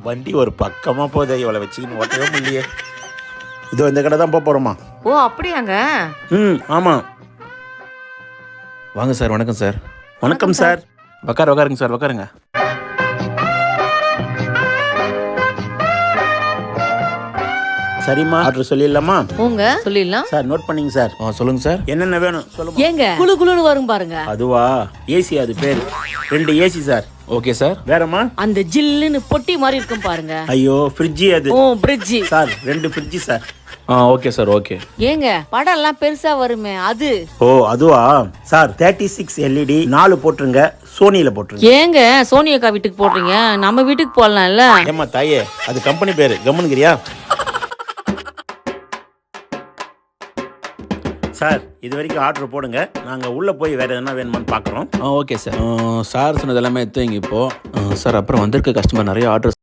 வண்டி ஒரு பக்கமாக போதே, இவளை வச்சுக்கின்னு ஓட்டவே முடியலையே. இதோ இந்த கடை தான் போகிறோமா? ஓ அப்படியாங்க? ஆமாம். வாங்க சார். வணக்கம் சார். வணக்கம் சார். உட்காருங்க சார், உட்காருங்க. சரிம்மா, ஆர்டர் சொல்லிடலாமா? உங்க சொல்லிடலாம் சார் நோட் பண்ணிங்க சார். சொல்லுங்க சார். என்னென்ன வேணும் சொல்லுங்க. ஏங்க குளு குளுன்னு வரும் பாருங்க. அதுவா? ஏசி, அது பேர். 2 ஏசி சார். Okay sir. வேறம்மா? அந்த ஜில்லுன்னு பொட்டி மாதிரி இருக்கும் பாருங்க. ஐயோ, ஃப்ரிட்ஜி அது. ஓ பிரிட்ஜ் சார் 2 ஃப்ரிட்ஜி சார். Okay sir, okay. ஏங்க படம் எல்லாம் பெருசா வருமே அது? ஓ அதுவா சார்? 36 LED 4 போட்டுருங்க. சோனியில போட்டுருங்க. ஏங்க சோனி அக்கா வீட்டுக்கு போடுறீங்க, நம்ம வீட்டுக்கு போடலாம்ல? ஏமா தாயே, அது கம்பெனி பேரு, கம்முனுங்கிறியா? சார் இது வரைக்கும் ஆர்டர் போடுங்க, நாங்கள் உள்ளே போய் வேறு எதனா வேணுமான்னு பார்க்குறோம். Okay sir. சார் சொன்னது எல்லாமே எடுத்துங்க இப்போ. சார் அப்புறம் வந்திருக்க கஸ்டமர் நிறைய ஆர்டர்